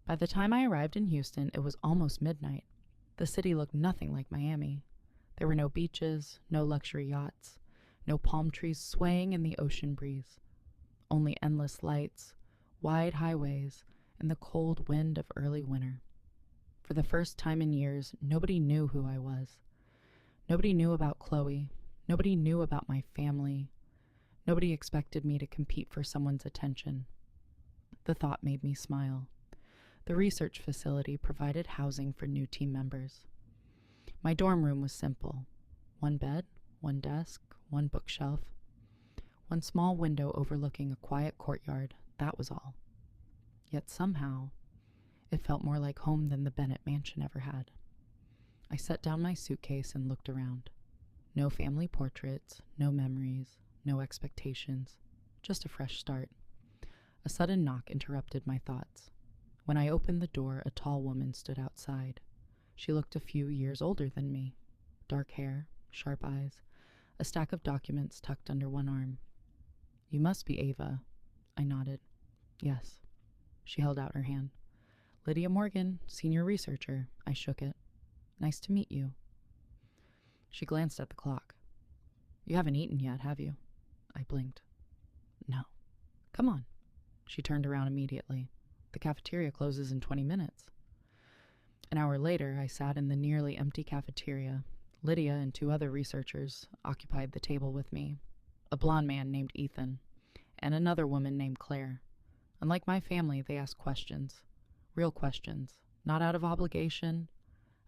By the time I arrived in Houston, it was almost midnight. The city looked nothing like Miami. There were no beaches, no luxury yachts, no palm trees swaying in the ocean breeze. Only endless lights, wide highways, and the cold wind of early winter. For the first time in years, nobody knew who I was. Nobody knew about Chloe. Nobody knew about my family. Nobody expected me to compete for someone's attention. The thought made me smile. The research facility provided housing for new team members. My dorm room was simple. One bed, one desk, one bookshelf, one small window overlooking a quiet courtyard, that was all. Yet somehow, it felt more like home than the Bennett mansion ever had. I set down my suitcase and looked around. No family portraits, no memories, no expectations, just a fresh start. A sudden knock interrupted my thoughts. When I opened the door, a tall woman stood outside. She looked a few years older than me. Dark hair, sharp eyes, a stack of documents tucked under one arm. "You must be Ava." I nodded. "Yes." She held out her hand. "Lydia Morgan, senior researcher." I shook it. "Nice to meet you." She glanced at the clock. "You haven't eaten yet, have you?" I blinked. "No." "Come on." She turned around immediately. "The cafeteria closes in 20 minutes. An hour later, I sat in the nearly empty cafeteria. Lydia and 2 other researchers occupied the table with me, a blonde man named Ethan, and another woman named Claire. Unlike my family, they asked questions. Real questions, not out of obligation,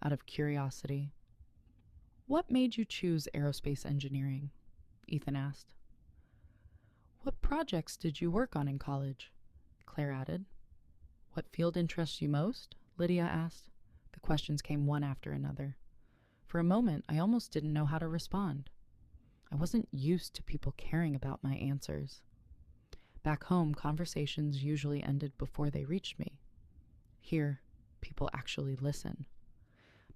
out of curiosity. "What made you choose aerospace engineering?" Ethan asked. "What projects did you work on in college?" Claire added. "What field interests you most?" Lydia asked. The questions came one after another. For a moment, I almost didn't know how to respond. I wasn't used to people caring about my answers. Back home, conversations usually ended before they reached me. Here, people actually listen.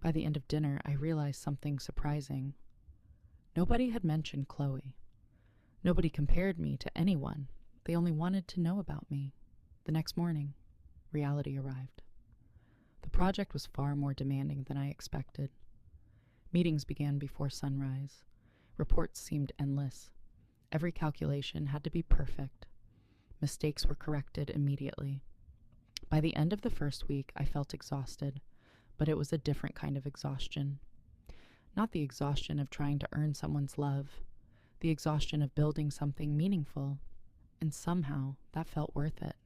By the end of dinner, I realized something surprising. Nobody had mentioned Chloe. Nobody compared me to anyone. They only wanted to know about me. The next morning, reality arrived. The project was far more demanding than I expected. Meetings began before sunrise. Reports seemed endless. Every calculation had to be perfect. Mistakes were corrected immediately. By the end of the first week, I felt exhausted, but it was a different kind of exhaustion. Not the exhaustion of trying to earn someone's love, the exhaustion of building something meaningful, and somehow that felt worth it.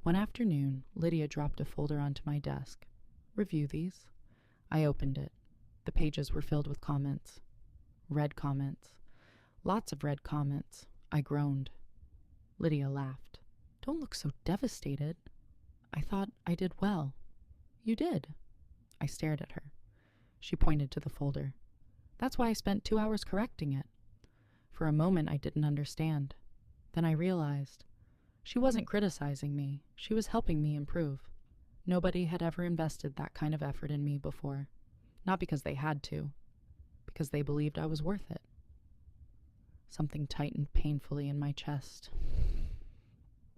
One afternoon, Lydia dropped a folder onto my desk. "Review these." I opened it. The pages were filled with comments. Red comments. Lots of red comments. I groaned. Lydia laughed. "Don't look so devastated." I thought I did well. "You did." I stared at her. She pointed to the folder. "That's why I spent 2 hours correcting it." For a moment, I didn't understand. Then I realized. She wasn't criticizing me. She was helping me improve. Nobody had ever invested that kind of effort in me before. Not because they had to, because they believed I was worth it. Something tightened painfully in my chest.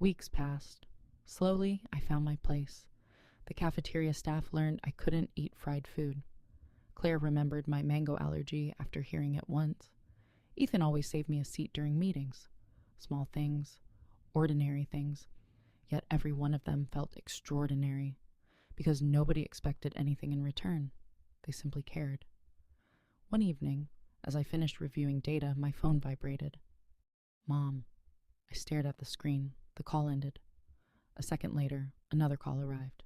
Weeks passed. Slowly, I found my place. The cafeteria staff learned I couldn't eat fried food. Claire remembered my mango allergy after hearing it once. Ethan always saved me a seat during meetings. Small things, ordinary things, yet every one of them felt extraordinary, because nobody expected anything in return. They simply cared. One evening, as I finished reviewing data, my phone vibrated. "Mom." I stared at the screen. The call ended. A second later, another call arrived.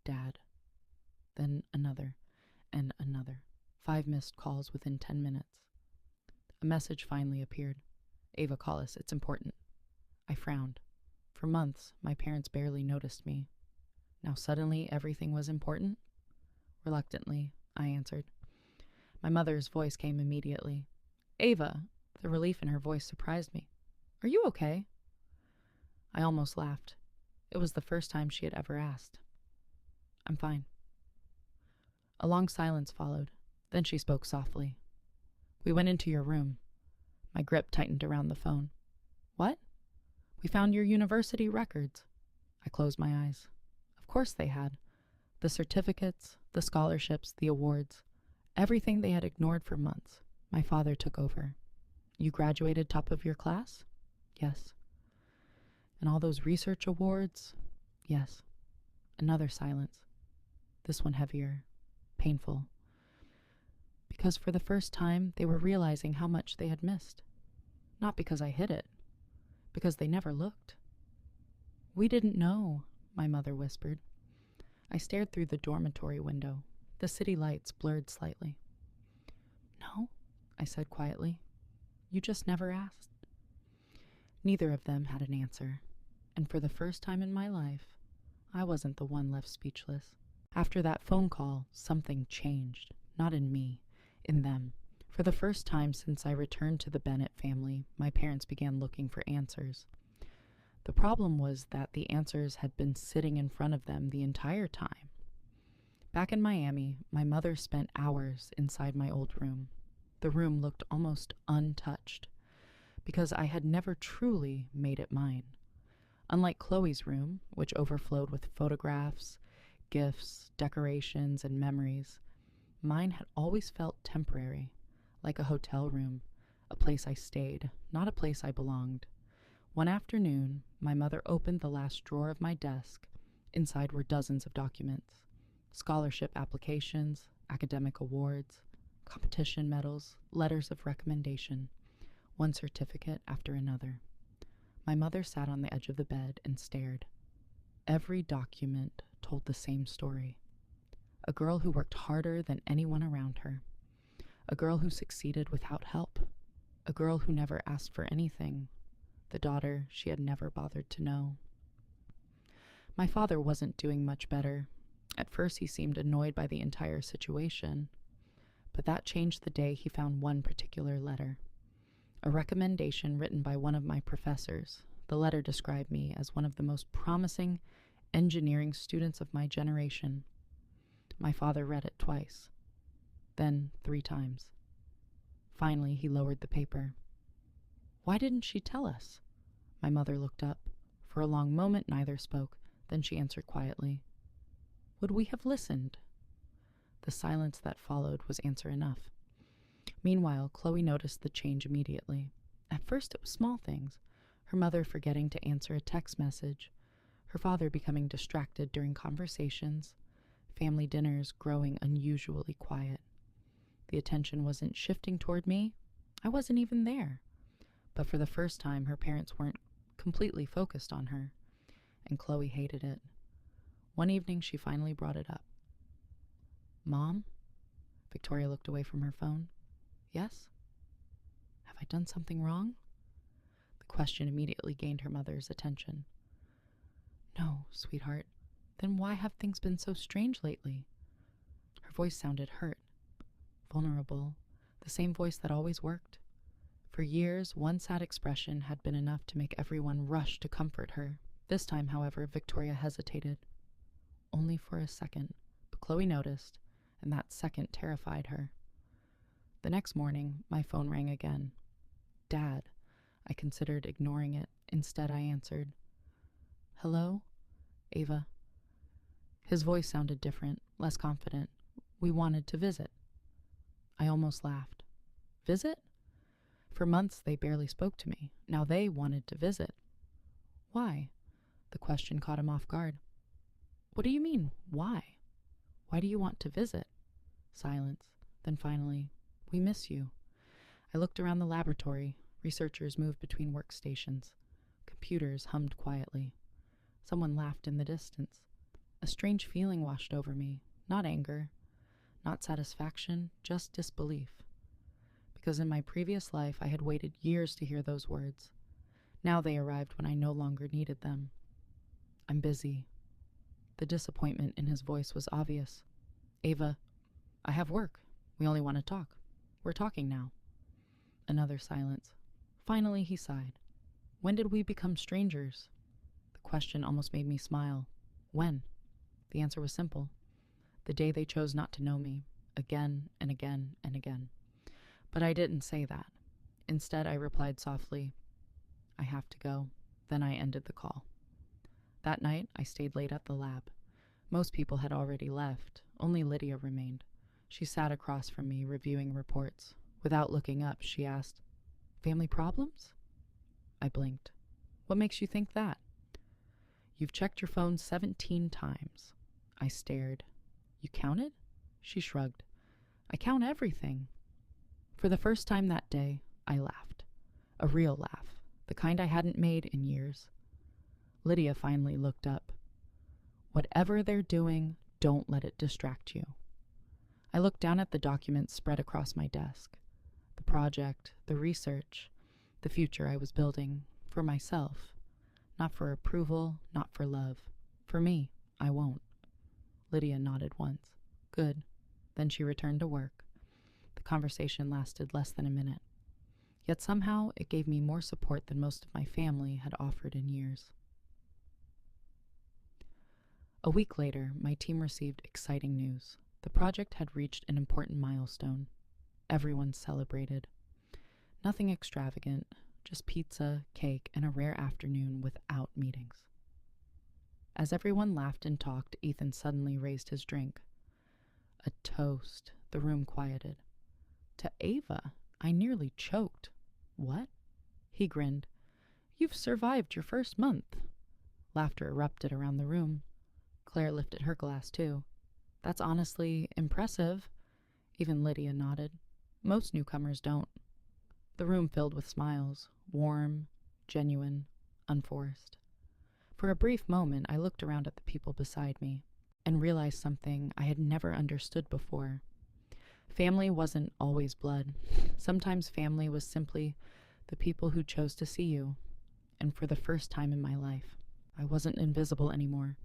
"Dad." Then another, and another. 5 missed calls within 10 minutes. A message finally appeared. "Ava, call us. It's important." I frowned. For months, my parents barely noticed me. Now suddenly everything was important? Reluctantly, I answered. My mother's voice came immediately. "Ava." The relief in her voice surprised me. "Are you okay?" I almost laughed. It was the first time she had ever asked. "I'm fine." A long silence followed. Then she spoke softly. "We went into your room." My grip tightened around the phone. "What?" "We found your university records." I closed my eyes. "Of course they had. The certificates, the scholarships, the awards, everything they had ignored for months, my father took over. You graduated top of your class? Yes. And all those research awards? Yes. Another silence. This one heavier, painful. Because for the first time, they were realizing how much they had missed. Not because I hid it, because they never looked. We didn't know, my mother whispered. I stared through the dormitory window. The city lights blurred slightly. No, I said quietly. You just never asked. Neither of them had an answer, and for the first time in my life, I wasn't the one left speechless. After that phone call, something changed, not in me, in them. For the first time since I returned to the Bennett family, my parents began looking for answers. The problem was that the answers had been sitting in front of them the entire time. Back in Miami, my mother spent hours inside my old room. The room looked almost untouched, because I had never truly made it mine. Unlike Chloe's room, which overflowed with photographs, gifts, decorations, and memories, mine had always felt temporary, like a hotel room, a place I stayed, not a place I belonged. One afternoon, my mother opened the last drawer of my desk. Inside were dozens of documents, scholarship applications, academic awards, competition medals, letters of recommendation, one certificate after another. My mother sat on the edge of the bed and stared. Every document told the same story. A girl who worked harder than anyone around her. A girl who succeeded without help. A girl who never asked for anything. The daughter she had never bothered to know. My father wasn't doing much better. At first he seemed annoyed by the entire situation, but that changed the day he found one particular letter. A recommendation written by one of my professors. The letter described me as one of the most promising engineering students of my generation. My father read it twice, then 3 times. Finally, he lowered the paper. Why didn't she tell us? My mother looked up. For a long moment, neither spoke. Then she answered quietly. Would we have listened? The silence that followed was answer enough. Meanwhile, Chloe noticed the change immediately. At first, it was small things. Her mother forgetting to answer a text message, her father becoming distracted during conversations, family dinners growing unusually quiet. The attention wasn't shifting toward me. I wasn't even there. But for the first time, her parents weren't completely focused on her, and Chloe hated it. One evening, she finally brought it up. Mom? Victoria looked away from her phone. Yes? Have I done something wrong? The question immediately gained her mother's attention. No, sweetheart. Then why have things been so strange lately? Her voice sounded hurt, vulnerable, the same voice that always worked. For years, one sad expression had been enough to make everyone rush to comfort her. This time, however, Victoria hesitated. Only for a second, but Chloe noticed, and that second terrified her. The next morning, my phone rang again. Dad. I considered ignoring it. Instead, I answered. Hello? Ava. His voice sounded different, less confident. We wanted to visit. I almost laughed. Visit? For months, they barely spoke to me. Now they wanted to visit. Why? The question caught him off guard. What do you mean, why? Why do you want to visit? Silence. Then finally, we miss you. I looked around the laboratory. Researchers moved between workstations. Computers hummed quietly. Someone laughed in the distance. A strange feeling washed over me. Not anger, not satisfaction, just disbelief. Because in my previous life, I had waited years to hear those words. Now they arrived when I no longer needed them. I'm busy. The disappointment in his voice was obvious. Ava, I have work. We only want to talk. We're talking now. Another silence. Finally, he sighed. When did we become strangers? The question almost made me smile. When? The answer was simple. The day they chose not to know me, again and again and again. But I didn't say that. Instead, I replied softly, I have to go. Then I ended the call. That night, I stayed late at the lab. Most people had already left. Only Lydia remained. She sat across from me, reviewing reports. Without looking up, she asked, "Family problems?" I blinked. "What makes you think that?" "You've checked your phone 17 times. I stared. "You counted?" She shrugged. "I count everything." For the first time that day, I laughed. A real laugh, the kind I hadn't made in years. Lydia finally looked up. "Whatever they're doing, don't let it distract you." I looked down at the documents spread across my desk. The project, the research, the future I was building for myself. Not for approval, not for love. For me, I won't. Lydia nodded once. Good. Then she returned to work. The conversation lasted less than a minute. Yet somehow it gave me more support than most of my family had offered in years. A week later, my team received exciting news. The project had reached an important milestone. Everyone celebrated. Nothing extravagant, just pizza, cake, and a rare afternoon without meetings. As everyone laughed and talked, Ethan suddenly raised his drink. A toast. The room quieted. "To Ava." I nearly choked. "What?" He grinned. "You've survived your first month." Laughter erupted around the room. Claire lifted her glass too. "That's honestly impressive." Even Lydia nodded. "Most newcomers don't." The room filled with smiles, warm, genuine, unforced. For a brief moment, I looked around at the people beside me and realized something I had never understood before. Family wasn't always blood. Sometimes family was simply the people who chose to see you. And for the first time in my life, I wasn't invisible anymore.